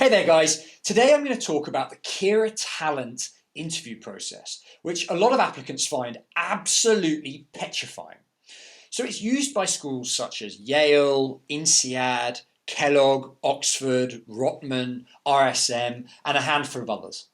Hey there guys, today I'm going to talk about the Kira Talent interview process, which a lot of applicants find absolutely petrifying. So it's used by schools such as Yale, INSEAD, Kellogg, Oxford, Rotman, RSM, and a handful of others.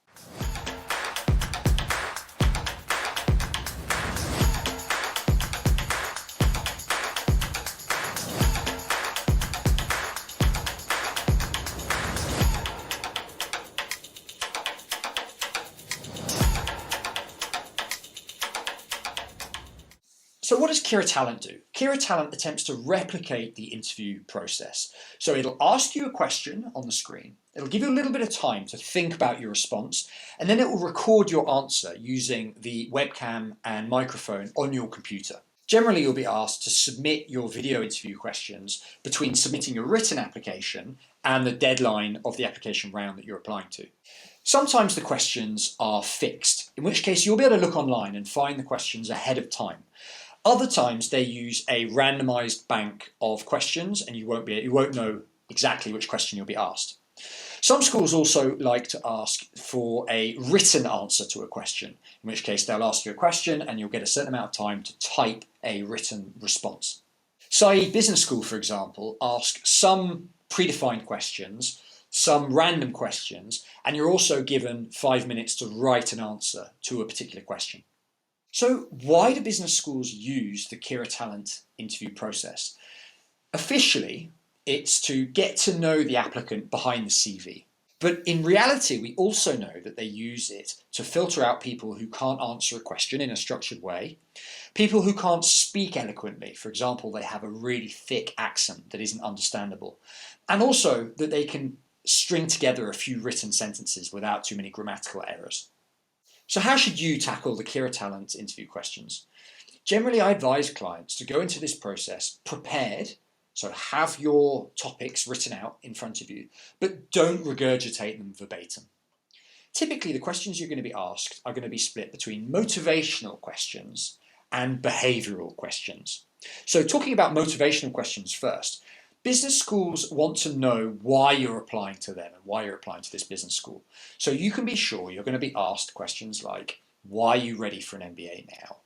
So what does Kira Talent do? Kira Talent attempts to replicate the interview process. So it'll ask you a question on the screen, it'll give you a little bit of time to think about your response, and then it will record your answer using the webcam and microphone on your computer. Generally, you'll be asked to submit your video interview questions between submitting your written application and the deadline of the application round that you're applying to. Sometimes the questions are fixed, in which case you'll be able to look online and find the questions ahead of time. Other times they use a randomized bank of questions and you won't know exactly which question you'll be asked. Some schools also like to ask for a written answer to a question, in which case they'll ask you a question and you'll get a certain amount of time to type a written response. Saïd Business School, for example, ask some predefined questions, some random questions, and you're also given 5 minutes to write an answer to a particular question. So why do business schools use the Kira Talent interview process? Officially, it's to get to know the applicant behind the CV. But in reality, we also know that they use it to filter out people who can't answer a question in a structured way, people who can't speak eloquently, for example, they have a really thick accent that isn't understandable, and also that they can string together a few written sentences without too many grammatical errors. So how should you tackle the Kira Talent interview questions? Generally, I advise clients to go into this process prepared, so have your topics written out in front of you, but don't regurgitate them verbatim. Typically, the questions you're going to be asked are going to be split between motivational questions and behavioural questions. So talking about motivational questions first, business schools want to know why you're applying to them and why you're applying to this business school. So you can be sure you're going to be asked questions like, why are you ready for an MBA now?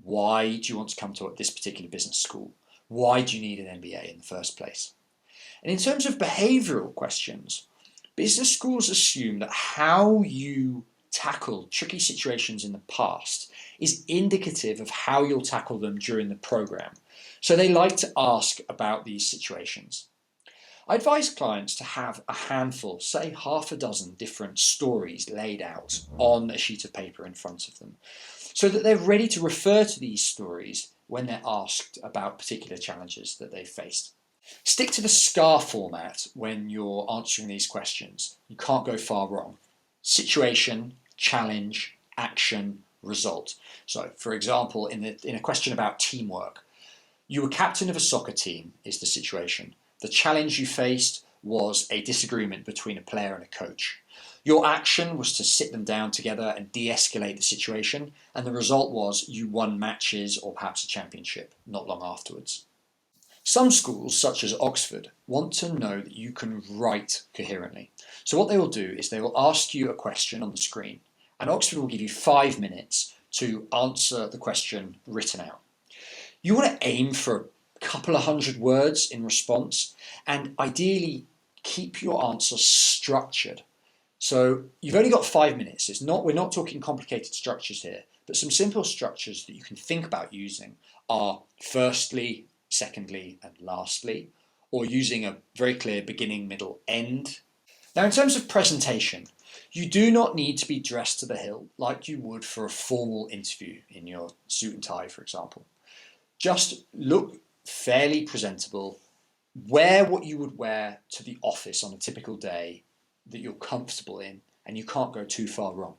Why do you want to come to this particular business school? Why do you need an MBA in the first place? And in terms of behavioural questions, business schools assume that how you tackled tricky situations in the past is indicative of how you'll tackle them during the programme. So they like to ask about these situations. I advise clients to have a handful, say half a dozen different stories laid out on a sheet of paper in front of them, so that they're ready to refer to these stories when they're asked about particular challenges that they've faced. Stick to the SCAR format when you're answering these questions. You can't go far wrong. Situation, challenge, action, result. So for example, in a question about teamwork, you were captain of a soccer team is the situation. The challenge you faced was a disagreement between a player and a coach. Your action was to sit them down together and de-escalate the situation, and the result was you won matches or perhaps a championship not long afterwards. Some schools, such as Oxford, want to know that you can write coherently. So what they will do is they will ask you a question on the screen, and Oxford will give you 5 minutes to answer the question written out. You want to aim for a couple of hundred words in response, and ideally keep your answer structured. So you've only got 5 minutes. We're not talking complicated structures here, but some simple structures that you can think about using are firstly, secondly, and lastly, or using a very clear beginning, middle, end. Now, in terms of presentation, you do not need to be dressed to the hilt like you would for a formal interview in your suit and tie, for example. Just look fairly presentable, wear what you would wear to the office on a typical day that you're comfortable in, and you can't go too far wrong.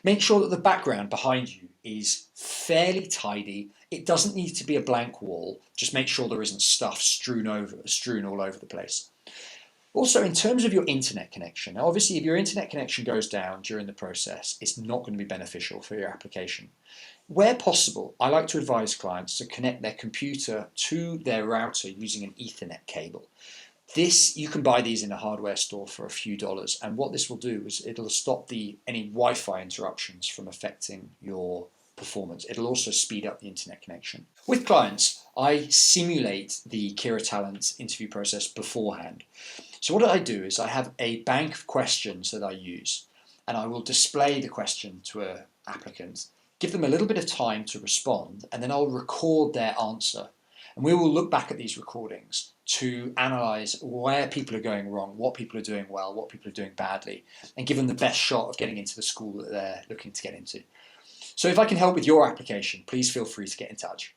Make sure that the background behind you is fairly tidy. It doesn't need to be a blank wall. Just make sure there isn't stuff strewn all over the place. Also, in terms of your internet connection, now obviously if your internet connection goes down during the process, it's not going to be beneficial for your application. Where possible, I like to advise clients to connect their computer to their router using an Ethernet cable. This, you can buy these in a hardware store for a few dollars, and what this will do is it'll stop any Wi-Fi interruptions from affecting your performance. It'll also speed up the internet connection. With clients, I simulate the Kira Talent interview process beforehand. So what I do is I have a bank of questions that I use, and I will display the question to an applicant, give them a little bit of time to respond, and then I'll record their answer. And we will look back at these recordings to analyse where people are going wrong, what people are doing well, what people are doing badly, and give them the best shot of getting into the school that they're looking to get into. So if I can help with your application, please feel free to get in touch.